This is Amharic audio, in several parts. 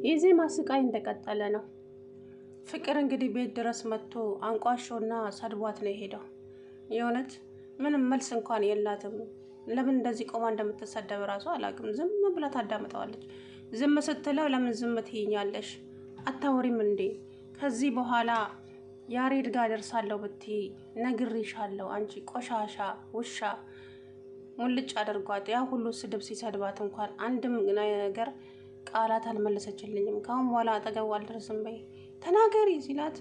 የዜማ ስቃይ እንደቀጠለ ነው። ፍቅር እንግዲህ ቤት ድረስ መጥቶ አንቋሾና ሰድቧት ነው የሄደው። የእውነት ምንም መልስ እንኳን የላትም። ለምን እንደዚህ ቆማ እንደምትሰደብ እራሱ አላውቅም። ዝም ብላ ታዳምጠዋለች። ዝም ስትለው ለምን ዝም ትይኛለሽ? አታወሪም እንዴ? ከዚህ በኋላ ያሬድ ጋር ደርሳለሁ ብትይ ነግሬሻለሁ። አንቺ ቆሻሻ ውሻ ሙልጭ አድርጓት። ያ ሁሉ ስድብ ሲሰድባት እንኳን አንድም ነገር ቃላት አልመለሰችልኝም። ካሁን በኋላ አጠገቡ አልደርስም በይ ተናገሪ ሲላት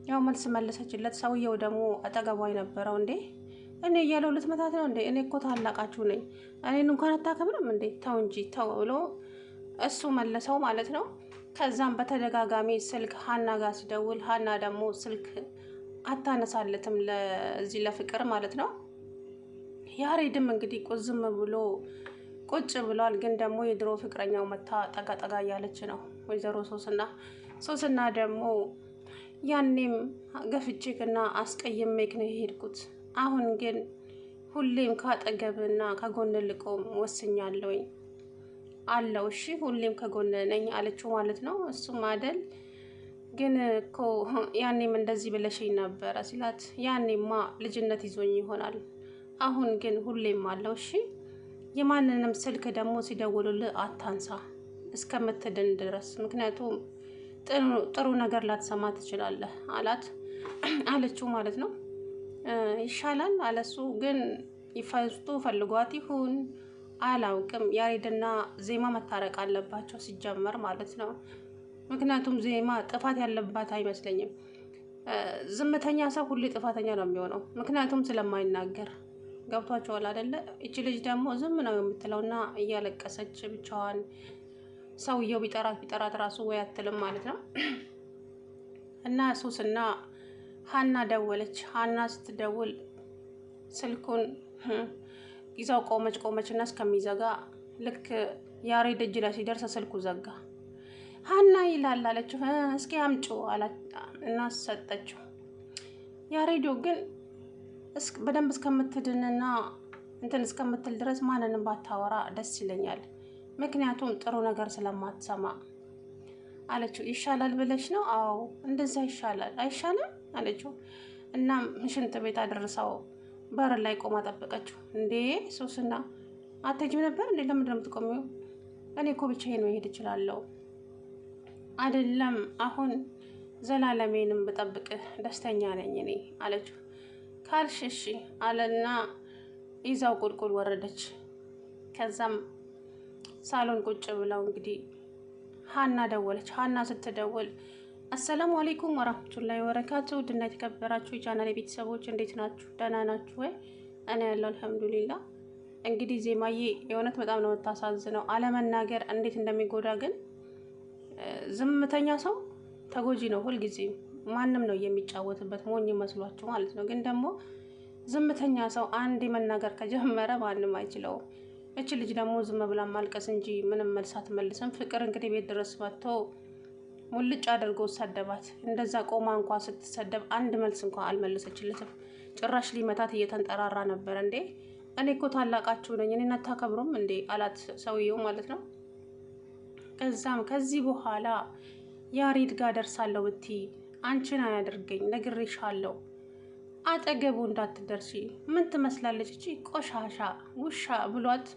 ያው መልስ መለሰችለት። ሰውየው ደግሞ አጠገቧ የነበረው እንዴ እኔ እያለው ልትመታት ነው እንዴ? እኔ እኮ ታላቃችሁ ነኝ። እኔን እንኳን አታከብርም እንዴ? ተው እንጂ ተው ብሎ እሱ መለሰው ማለት ነው። ከዛም በተደጋጋሚ ስልክ ሀና ጋር ሲደውል ሀና ደግሞ ስልክ አታነሳለትም ለዚህ ለፍቅር ማለት ነው። ያሬድም እንግዲህ ቁዝም ብሎ ቁጭ ብሏል። ግን ደግሞ የድሮ ፍቅረኛው መታ ጠጋ ጠጋ እያለች ነው ወይዘሮ ሶስና ደግሞ ያኔም ገፍቼክና አስቀይሜክ ነው የሄድኩት። አሁን ግን ሁሌም ካጠገብና ከጎን ልቆም ወስኛለሁኝ አለው። እሺ ሁሌም ከጎን ነኝ አለችው ማለት ነው። እሱም አይደል ግን እኮ ያኔም እንደዚህ ብለሽኝ ነበረ ሲላት ያኔማ ልጅነት ይዞኝ ይሆናል፣ አሁን ግን ሁሌም አለው። እሺ የማንንም ስልክ ደግሞ ሲደውሉልህ አታንሳ እስከምትድን ድረስ፣ ምክንያቱም ጥሩ ነገር ላትሰማ ትችላለህ አለችው ማለት ነው። ይሻላል አለሱ። ግን ይፈስቱ ፈልጓት ይሁን አላውቅም። ያሬድና ዜማ መታረቅ አለባቸው ሲጀመር ማለት ነው። ምክንያቱም ዜማ ጥፋት ያለባት አይመስለኝም። ዝምተኛ ሰው ሁሌ ጥፋተኛ ነው የሚሆነው፣ ምክንያቱም ስለማይናገር። ገብቷቸዋል አይደለ? እቺ ልጅ ደግሞ ዝም ነው የምትለውና እያለቀሰች ብቻዋን ሰውየው ቢጠራት ራሱ ወይ አትልም ማለት ነው። እና ሱስና ሀና ደወለች። ሀና ስትደውል ስልኩን ይዛው ቆመችና እስከሚዘጋ ልክ ያሬድ እጅ ላይ ሲደርስ ስልኩ ዘጋ። ሀና ይላል አለችው። እስኪ አምጪ አላት እና ሰጠችው። ያሬዶ ግን በደንብ እስከምትድንና እንትን እስከምትል ድረስ ማንንም ባታወራ ደስ ይለኛል፣ ምክንያቱም ጥሩ ነገር ስለማትሰማ አለችው። ይሻላል ብለሽ ነው? አዎ እንደዛ ይሻላል። አይሻልም አለችው። እናም ሽንት ቤት አደረሰው። በር ላይ ቆማ ጠበቀችው። እንዴ ሶስና አትሄጂም ነበር እንዴ? ለምንድን ነው የምትቆሚው? እኔ እኮ ብቻዬን መሄድ እችላለሁ። አይደለም አሁን ዘላለሜንም ብጠብቅህ ደስተኛ ነኝ እኔ አለችው። ካልሽ እሺ አለና ይዛው ቁልቁል ወረደች። ከዛም ሳሎን ቁጭ ብለው እንግዲህ ሀና ደወለች። ሀና ስትደውል አሰላሙ አለይኩም ወራህመቱላሂ ወበረካቱ ድና የተከበራችሁ የቻናሌ ቤተሰቦች እንዴት ናችሁ? ደህና ናችሁ ወይ? እኔ ያለው አልሐምዱሊላህ። እንግዲህ ዜማዬ የእውነት በጣም ነው የምታሳዝነው። አለመናገር እንዴት እንደሚጎዳ ግን ዝምተኛ ሰው ተጎጂ ነው ሁልጊዜም። ማንም ነው የሚጫወትበት ሞኝ መስሏችሁ ማለት ነው። ግን ደግሞ ዝምተኛ ሰው አንድ መናገር ከጀመረ ማንም አይችለውም። እች ልጅ ደግሞ ዝም ብላ ማልቀስ እንጂ ምንም መልስ አትመልስም። ፍቅር እንግዲህ ቤት ድረስ መጥቶ ሙልጭ አድርጎ ሰደባት። እንደዛ ቆማ እንኳን ስትሰደብ አንድ መልስ እንኳን አልመለሰችለትም። ጭራሽ ሊመታት እየተንጠራራ ነበር። እንዴ እኔ እኮ ታላቃችሁ ነኝ፣ እኔን አታከብሩም እንዴ አላት ሰውየው ማለት ነው። ከዛም ከዚህ በኋላ ያሬድ ጋር ደርሳለሁ ብትይ አንቺን አያደርገኝ ነግሬሻለሁ፣ አጠገቡ እንዳትደርሺ። ምን ትመስላለች እቺ ቆሻሻ ውሻ ብሏት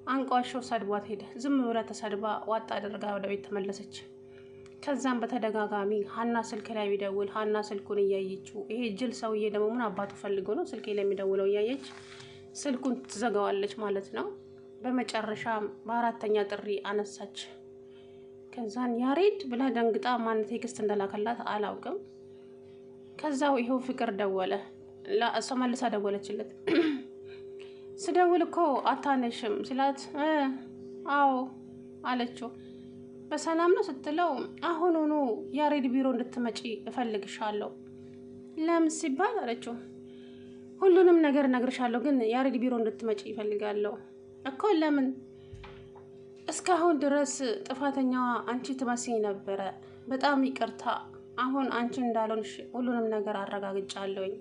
አንቋሾ ሰድቧት ሄደ። ዝም ብላ ተሰድባ ዋጣ አድርጋ ወደ ቤት ተመለሰች። ከዛም በተደጋጋሚ ሀና ስልክ ላይ ቢደውል ሀና ስልኩን እያየችው፣ ይሄ ጅል ሰውዬ ደግሞ ምን አባቱ ፈልጎ ነው ስልክ ላይ የሚደውለው እያየች ስልኩን ትዘጋዋለች ማለት ነው። በመጨረሻም በአራተኛ ጥሪ አነሳች። ከዛን ያሬድ ብላ ደንግጣ ማን ቴክስት እንደላከላት አላውቅም። ከዛው ይሄው ፍቅር ደወለ። እሷ መልሳ ደወለችለት። ስደውል እኮ አታነሽም ሲላት አዎ አለችው። በሰላም ነው ስትለው አሁኑኑ ያሬድ ቢሮ እንድትመጪ እፈልግሻለሁ። ለምን ሲባል አለችው። ሁሉንም ነገር እነግርሻለሁ፣ ግን ያሬድ ቢሮ እንድትመጪ ይፈልጋለሁ እኮ። ለምን? እስካሁን ድረስ ጥፋተኛዋ አንቺ ትመስኝ ነበረ። በጣም ይቅርታ። አሁን አንቺ እንዳልሆንሽ ሁሉንም ነገር አረጋግጫለሁኝ።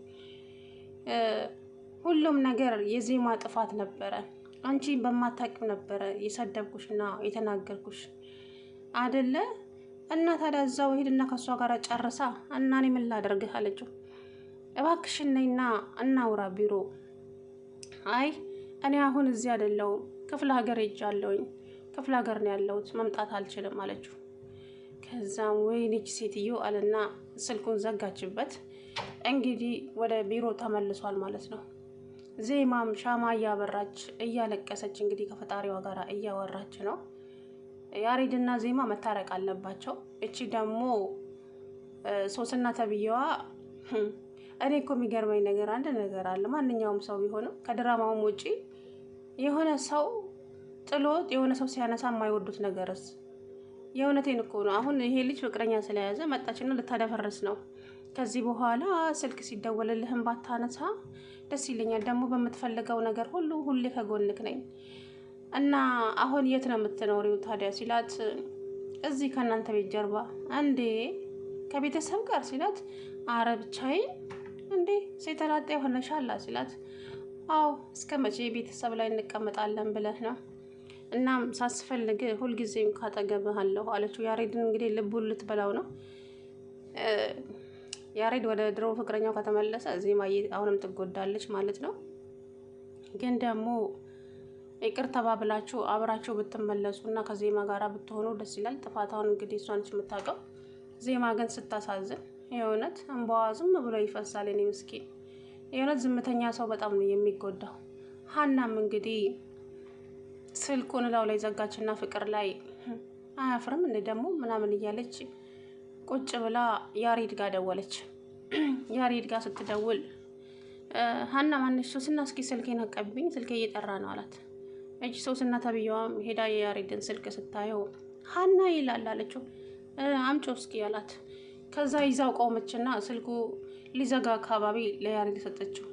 ሁሉም ነገር የዜማ ጥፋት ነበረ። አንቺ በማታውቂው ነበረ የሰደብኩሽና የተናገርኩሽ። አይደለ እና ታዲያ እዛው ሄድና ከሷ ጋር ጨርሳ እና እኔ ምን ላደርግህ አለችው። እባክሽን ነይና እናውራ ቢሮ። አይ እኔ አሁን እዚህ አይደለሁም ክፍለ ሀገር ሄጃለሁኝ፣ ክፍለ ሀገር ነው ያለሁት መምጣት አልችልም አለችው። ከዛም ወይኔች ሴትዮ አለና ስልኩን ዘጋችበት። እንግዲህ ወደ ቢሮ ተመልሷል ማለት ነው። ዜማም ሻማ እያበራች እያለቀሰች እንግዲህ ከፈጣሪዋ ጋር እያወራች ነው። ያሬድና ዜማ መታረቅ አለባቸው። እቺ ደግሞ ሶስና ተብዬዋ እኔ እኮ የሚገርመኝ ነገር አንድ ነገር አለ። ማንኛውም ሰው ቢሆንም ከድራማውም ውጪ የሆነ ሰው ጥሎት የሆነ ሰው ሲያነሳ የማይወዱት ነገርስ? የእውነቴን እኮ ነው። አሁን ይሄ ልጅ ፍቅረኛ ስለያዘ መጣችና ልታደፈርስ ነው። ከዚህ በኋላ ስልክ ሲደወልልህም ባታነሳ ደስ ይለኛል። ደግሞ በምትፈልገው ነገር ሁሉ ሁሌ ከጎንክ ነኝ እና አሁን የት ነው የምትኖሪው ታዲያ ሲላት፣ እዚህ ከእናንተ ቤት ጀርባ። እንዴ ከቤተሰብ ጋር ሲላት፣ አረ ብቻዬን። እንዴ ሴተላጤ ሆነሻላ ሲላት፣ አዎ እስከ መቼ ቤተሰብ ላይ እንቀመጣለን ብለህ ነው? እናም ሳስፈልግ ሁልጊዜም ካጠገብህ አለሁ አለችው። ያሬድን እንግዲህ ልቡን ልትበላው ነው። ያሬድ ወደ ድሮ ፍቅረኛው ከተመለሰ ዜማዬ አሁንም ትጎዳለች ማለት ነው። ግን ደግሞ ይቅር ተባብላችሁ አብራችሁ ብትመለሱ እና ከዜማ ጋር ብትሆኑ ደስ ይላል። ጥፋታውን እንግዲህ እሷ ነች የምታውቀው። ዜማ ግን ስታሳዝን የእውነት እንባዋ ዝም ብሎ ይፈሳል። እኔ ምስኪን የእውነት ዝምተኛ ሰው በጣም ነው የሚጎዳው። ሀናም እንግዲህ ስልኩን እላው ላይ ዘጋችና ፍቅር ላይ አያፍርም እንደ ደግሞ ምናምን እያለች ቁጭ ብላ ያሬድ ጋር ደወለች። ያሬድ ጋር ስትደውል ሀና ማነች? ሶስና እስኪ ስልኬን አቀብኝ፣ ስልኬ እየጠራ ነው አላት። እጅ ሶስና ተብዬዋም ሄዳ የያሬድን ስልክ ስታየው ሀና ይላል አለችው። አምጪው እስኪ አላት። ከዛ ይዛው ቆመችና ስልኩ ሊዘጋ አካባቢ ለያሬድ ሰጠችው።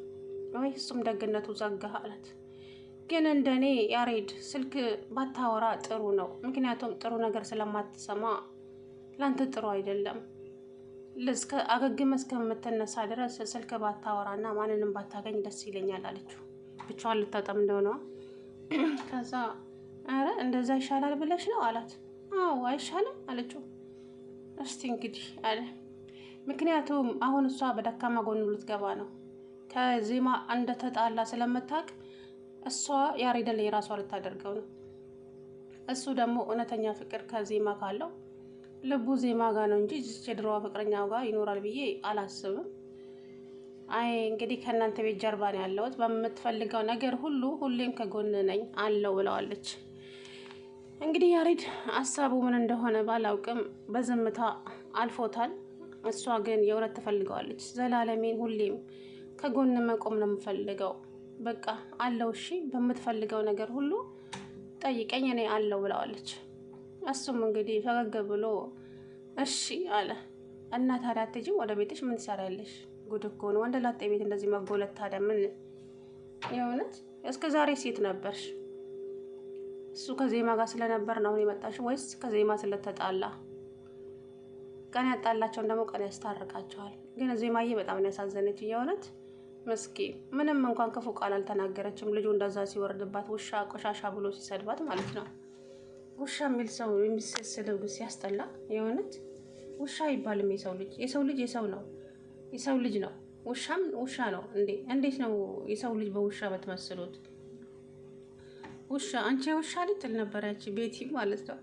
ወይ እሱም ደግነቱ ዘጋ አላት። ግን እንደኔ ያሬድ ስልክ ባታወራ ጥሩ ነው። ምክንያቱም ጥሩ ነገር ስለማትሰማ ላንተ ጥሩ አይደለም። ለስከ አገግመ እስከምትነሳ ድረስ ስልክ ባታወራና ማንንም ባታገኝ ደስ ይለኛል አለችው። ብቻዋን ልታጠም እንደሆነ ከዛ አረ እንደዛ ይሻላል ብለሽ ነው አላት። አዎ አይሻልም አለችው። እስቲ እንግዲህ አለ። ምክንያቱም አሁን እሷ በደካማ ጎኑ ልትገባ ነው። ከዜማ እንደተጣላ ስለምታውቅ እሷ ያሬድን የራሷ ልታደርገው ነው። እሱ ደግሞ እውነተኛ ፍቅር ከዜማ ካለው ልቡ ዜማ ጋር ነው እንጂ የድሮዋ ፍቅረኛው ጋር ይኖራል ብዬ አላስብም። አይ እንግዲህ ከእናንተ ቤት ጀርባ ነው ያለሁት፣ በምትፈልገው ነገር ሁሉ ሁሌም ከጎን ነኝ አለው ብለዋለች። እንግዲህ ያሬድ ሀሳቡ ምን እንደሆነ ባላውቅም በዝምታ አልፎታል። እሷ ግን የእውነት ትፈልገዋለች። ዘላለሜን ሁሌም ከጎን መቆም ነው የምፈልገው፣ በቃ አለው። እሺ በምትፈልገው ነገር ሁሉ ጠይቀኝ እኔ አለው ብለዋለች። እሱም እንግዲህ ፈገግ ብሎ እሺ አለ። እና ታዲያ አትሄጂም ወደ ቤትሽ? ምን ትሰሪያለሽ? ጉድ እኮ ነው ወንድ ላጤ ቤት እንደዚህ መጎለት። ታዲያ ምን የእውነት እስከ ዛሬ ሴት ነበርሽ? እሱ ከዜማ ጋር ስለነበር ነው አሁን የመጣሽው ወይስ ከዜማ ስለተጣላ? ቀን ያጣላቸውን ደግሞ ቀን ያስታርቃቸዋል። ግን ዜማዬ በጣም ነው ያሳዘነች የእውነት ምስኪን። ምንም እንኳን ክፉ ቃል አልተናገረችም። ልጁ እንደዛ ሲወርድባት ውሻ ቆሻሻ ብሎ ሲሰድባት ማለት ነው። ውሻ የሚል ሰው የሚሰስለው ሲያስጠላ የእውነት ውሻ አይባልም። የሰው ልጅ የሰው ነው፣ የሰው ልጅ ነው። ውሻም ውሻ ነው እንዴ! እንዴት ነው የሰው ልጅ በውሻ በትመስሉት? ውሻ አንቺ ውሻ ልትል ነበር ያቺ ቤቲ ማለት ነው።